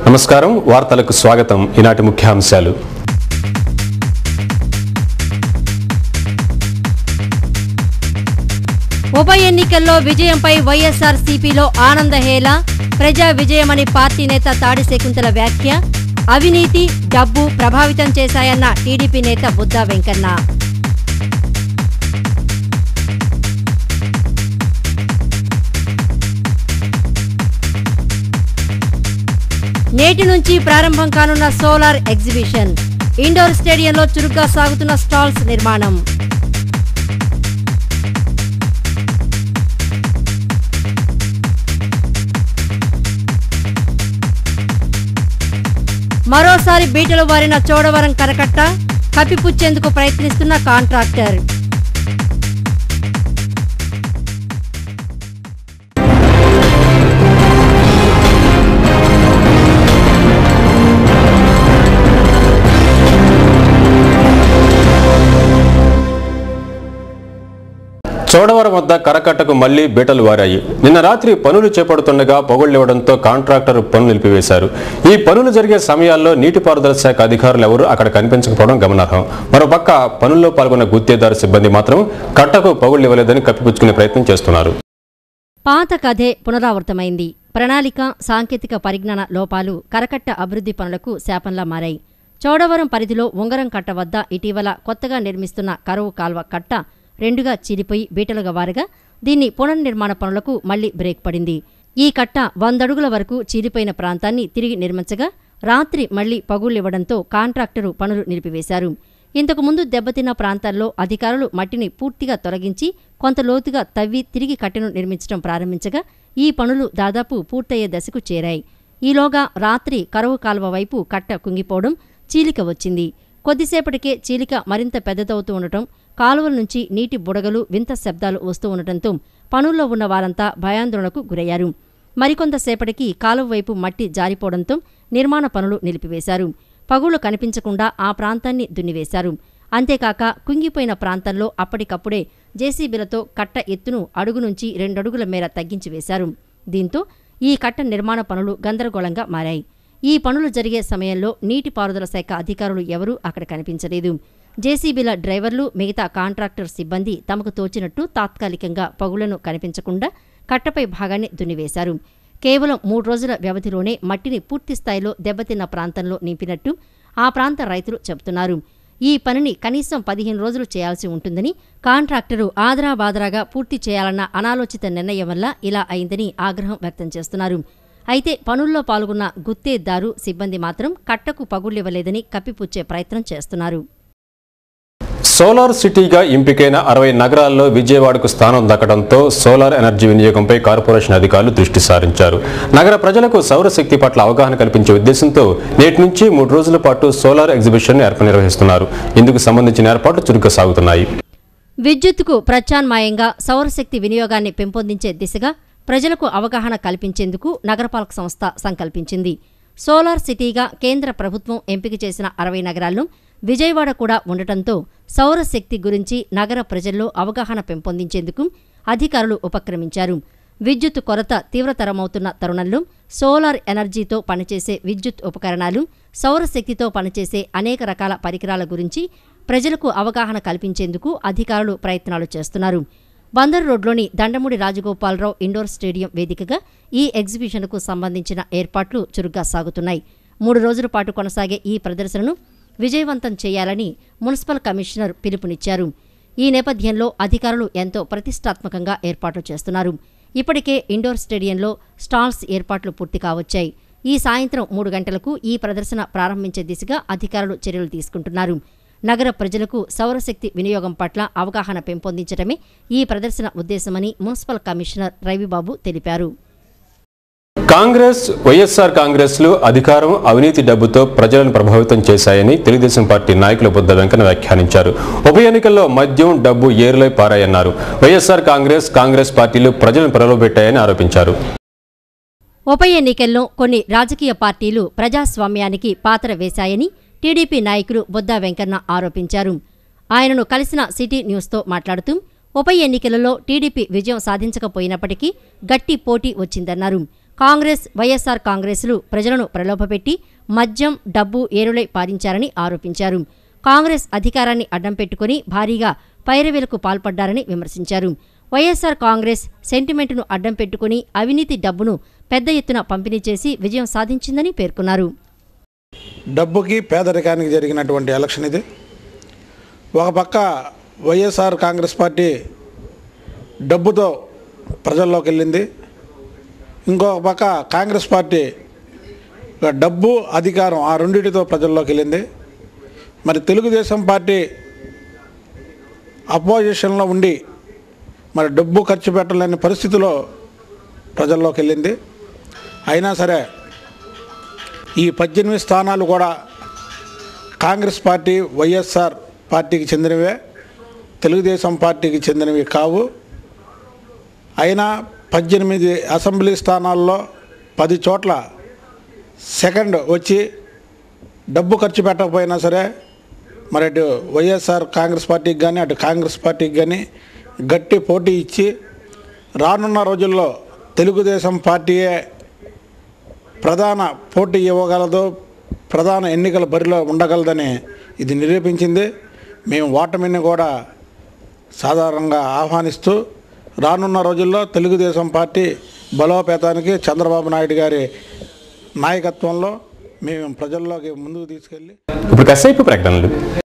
నమస్కారం వార్తలకు స్వాగతం ఈనాటి ముఖ్యాంశాలు ఉప ఎన్నికల్లో విజయంపై వైఎస్ఆర్సీపీలో ఆనందహేళ ప్రజా విజయమని పార్టీ నేత తాడి శకుంతల వ్యాఖ్య అవినీతి డబ్బు ప్రభావితం చేశాయన్న టీడీపీ నేత బుద్దా వెంకన్న నేటి నుంచి ప్రారంభం కానున్న సోలార్ ఎగ్జిబిషన్ ఇండోర్ స్టేడియంలో చురుగ్గా సాగుతున్న స్టాల్స్ నిర్మాణం మరోసారి బీటలు వారిన చోడవరం కరకట్ట కప్పిపుచ్చేందుకు ప్రయత్నిస్తున్న కాంట్రాక్టర్ చోడవరం వద్ద కరకట్టకు మళ్లీ బీటలు వారాయి. నిన్న రాత్రి పనులు చేపడుతుండగా పొగళ్లివ్వడంతో కాంట్రాక్టర్ పనులు నిలిపివేశారు. ఈ పనులు జరిగే సమయాల్లో నీటిపారుదల శాఖ అధికారులు ఎవరూ అక్కడ కనిపించకపోవడం గమనార్హం. మరోపక్క పనుల్లో పాల్గొన్న గుత్తేదారు సిబ్బంది మాత్రం కట్టకు పొగళ్లివ్వలేదని కప్పిపుచ్చుకునే ప్రయత్నం చేస్తున్నారు. పాత కథే పునరావృతమైంది. ప్రణాళిక సాంకేతిక పరిజ్ఞాన లోపాలు కరకట్ట అభివృద్ధి పనులకు శాపంలా మారాయి. చోడవరం పరిధిలో ఉంగరం కట్ట వద్ద ఇటీవల కొత్తగా నిర్మిస్తున్న కరువు కాల్వ కట్ట రెండుగా చీలిపోయి బీటలుగా వారగా దీన్ని పునర్నిర్మాణ పనులకు మళ్లీ బ్రేక్ పడింది. ఈ కట్ట 100 అడుగుల వరకు చీలిపోయిన ప్రాంతాన్ని తిరిగి నిర్మించగా రాత్రి మళ్లీ పగుళ్లివ్వడంతో కాంట్రాక్టరు పనులు నిలిపివేశారు. ఇంతకుముందు దెబ్బతిన్న ప్రాంతాల్లో అధికారులు మట్టిని పూర్తిగా తొలగించి కొంత లోతుగా తవ్వి తిరిగి కట్టెను నిర్మించడం ప్రారంభించగా ఈ పనులు దాదాపు పూర్తయ్యే దశకు చేరాయి. ఈలోగా రాత్రి కరువు కాల్వ వైపు కట్ట కుంగిపోవడం, చీలిక వచ్చింది. కొద్దిసేపటికే చీలిక మరింత పెద్దదవుతూ ఉండటం, కాలువల నుంచి నీటి బుడగలు వింత శబ్దాలు వస్తూ ఉండటంతో పనుల్లో ఉన్న వారంతా భయాందోళనకు గురయ్యారు. మరికొంతసేపటికి కాలువ వైపు మట్టి జారిపోవడంతో నిర్మాణ పనులు నిలిపివేశారు. పగుళ్లు కనిపించకుండా ఆ ప్రాంతాన్ని దున్నివేశారు. అంతేకాక కుంగిపోయిన ప్రాంతంలో అప్పటికప్పుడే జేసీబీలతో కట్ట ఎత్తును అడుగు నుంచి 2 అడుగుల మేర తగ్గించి వేశారు. దీంతో ఈ కట్ట నిర్మాణ పనులు గందరగోళంగా మారాయి. ఈ పనులు జరిగే సమయంలో నీటిపారుదల శాఖ అధికారులు ఎవరూ అక్కడ కనిపించలేదు. జేసీబీల డ్రైవర్లు మిగతా కాంట్రాక్టర్ సిబ్బంది తమకు తోచినట్టు తాత్కాలికంగా పగుళ్లను కనిపించకుండా కట్టపై భాగాన్ని దున్నివేశారు. కేవలం 3 రోజుల వ్యవధిలోనే మట్టిని పూర్తిస్థాయిలో దెబ్బతిన్న ప్రాంతంలో నింపినట్టు ఆ ప్రాంత రైతులు చెబుతున్నారు. ఈ పనిని కనీసం 15 రోజులు చేయాల్సి ఉంటుందని, కాంట్రాక్టరు ఆదరాబాదరాగా పూర్తి చేయాలన్న అనాలోచిత నిర్ణయం వల్ల ఇలా అయిందని ఆగ్రహం వ్యక్తం చేస్తున్నారు. అయితే పనుల్లో పాల్గొన్న గుత్తేదారు సిబ్బంది మాత్రం కట్టకు పగుళ్లివ్వలేదని కప్పిపుచ్చే ప్రయత్నం చేస్తున్నారు. సోలార్ సిటీగా ఎంపికైన 60 నగరాల్లో విజయవాడకు స్థానం దక్కడంతో సోలార్ ఎనర్జీ వినియోగంపై కార్పొరేషన్ అధికారులు దృష్టి సారించారు. నగర ప్రజలకు సౌరశక్తి పట్ల అవగాహన కల్పించే ఉద్దేశంతో నేటి నుంచి 3 రోజుల పాటు సోలార్ ఎగ్జిబిషన్ నిర్వహిస్తున్నారు. ఇందుకు సంబంధించిన ఏర్పాట్లు చురుగ్గా సాగుతున్నాయి. విద్యుత్తుకు ప్రత్యామ్నాయంగా సౌరశక్తి వినియోగాన్ని పెంపొందించే దిశగా ప్రజలకు అవగాహన కల్పించేందుకు నగరపాలక సంస్థ సంకల్పించింది. సోలార్ సిటీగా కేంద్ర ప్రభుత్వం ఎంపిక చేసిన 60 నగరాల్లో విజయవాడ కూడా ఉండటంతో సౌరశక్తి గురించి నగర ప్రజల్లో అవగాహన పెంపొందించేందుకు అధికారులు ఉపక్రమించారు. విద్యుత్ కొరత తీవ్రతరమవుతున్న తరుణంలో సోలార్ ఎనర్జీతో పనిచేసే విద్యుత్ ఉపకరణాలు, సౌరశక్తితో పనిచేసే అనేక రకాల పరికరాల గురించి ప్రజలకు అవగాహన కల్పించేందుకు అధికారులు ప్రయత్నాలు చేస్తున్నారు. బందర్ రోడ్లోని దండమూడి రాజగోపాలరావు ఇండోర్ స్టేడియం వేదికగా ఈ ఎగ్జిబిషన్కు సంబంధించిన ఏర్పాట్లు చురుగ్గా సాగుతున్నాయి. 3 రోజుల పాటు కొనసాగే ఈ ప్రదర్శనను విజయవంతం చేయాలని మున్సిపల్ కమిషనర్ పిలుపునిచ్చారు. ఈ నేపథ్యంలో అధికారులు ఎంతో ప్రతిష్టాత్మకంగా ఏర్పాట్లు చేస్తున్నారు. ఇప్పటికే ఇండోర్ స్టేడియంలో స్టాల్స్ ఏర్పాట్లు పూర్తి కావచ్చాయి. ఈ సాయంత్రం 3 గంటలకు ఈ ప్రదర్శన ప్రారంభించే దిశగా అధికారులు చర్యలు తీసుకుంటున్నారు. నగర ప్రజలకు సౌరశక్తి వినియోగం పట్ల అవగాహన పెంపొందించడమే ఈ ప్రదర్శన ఉద్దేశమని మున్సిపల్ కమిషనర్ రవిబాబు తెలిపారు. వైఎస్ఆర్ కాంగ్రెస్లు అధికారం, అవినీతి డబ్బుతో ప్రజలను ప్రభావితం చేశాయని తెలుగుదేశం పార్టీ నాయకులు బుద్దా వెంకన్న వ్యాఖ్యానించారు. ఉప ఎన్నికల్లో మద్యం, డబ్బు ఏరులై పారాయన్నారు. వైఎస్ఆర్ కాంగ్రెస్ పార్టీలు ప్రజలను ప్రలోభపెట్టాయని ఆరోపించారు. ఉప ఎన్నికల్లో కొన్ని రాజకీయ పార్టీలు ప్రజాస్వామ్యానికి పాత్ర వేశాయని టీడీపీ నాయకులు బుద్దా వెంకన్న ఆరోపించారు. ఆయనను కలిసిన సిటీ న్యూస్తో మాట్లాడుతూ ఉప ఎన్నికలలో టీడీపీ విజయం సాధించకపోయినప్పటికీ గట్టి పోటీ వచ్చిందన్నారు. కాంగ్రెస్, వైఎస్సార్ కాంగ్రెస్లు ప్రజలను ప్రలోభపెట్టి మద్యం, డబ్బు ఏరులై పారించారని ఆరోపించారు. కాంగ్రెస్ అధికారాన్ని అడ్డం పెట్టుకుని భారీగా పైరవీలకు పాల్పడ్డారని విమర్శించారు. వైఎస్సార్ కాంగ్రెస్ సెంటిమెంటును అడ్డం పెట్టుకుని అవినీతి డబ్బును పెద్ద ఎత్తున పంపిణీ చేసి విజయం సాధించిందని పేర్కొన్నారు. డబ్బుకి పేదరికానికి జరిగినటువంటి ఎలక్షన్ ఇది. ఒక పక్క వైఎస్ఆర్ కాంగ్రెస్ పార్టీ డబ్బుతో ప్రజల్లోకి వెళ్ళింది, ఇంకొక పక్క కాంగ్రెస్ పార్టీ డబ్బు, అధికారం ఆ రెండింటితో ప్రజల్లోకి వెళ్ళింది. మరి తెలుగుదేశం పార్టీ అపోజిషన్లో ఉండి మరి డబ్బు ఖర్చు పెట్టలేని పరిస్థితిలో ప్రజల్లోకి వెళ్ళింది. అయినా సరే ఈ 18 స్థానాలు కూడా కాంగ్రెస్ పార్టీ, వైఎస్ఆర్ పార్టీకి చెందినవే, తెలుగుదేశం పార్టీకి చెందినవి కావు. అయినా 18 అసెంబ్లీ స్థానాల్లో 10 చోట్ల సెకండ్ వచ్చి డబ్బు ఖర్చు పెట్టకపోయినా సరే మరి అటు వైఎస్ఆర్ కాంగ్రెస్ పార్టీకి కానీ అటు కాంగ్రెస్ పార్టీకి కానీ గట్టి పోటీ ఇచ్చి రానున్న రోజుల్లో తెలుగుదేశం పార్టీయే ప్రధాన పోటీ ఇవ్వగలదు, ప్రధాన ఎన్నికల బరిలో ఉండగలదని ఇది నిరూపించింది. మేము ఓటమిని కూడా సాధారణంగా ఆహ్వానిస్తూ రానున్న రోజుల్లో తెలుగుదేశం పార్టీ బలోపేతానికి చంద్రబాబు నాయుడు గారి నాయకత్వంలో మేము ప్రజల్లోకి ముందుకు తీసుకెళ్ళి ఇప్పుడు కాసేపు ప్రకటనలు.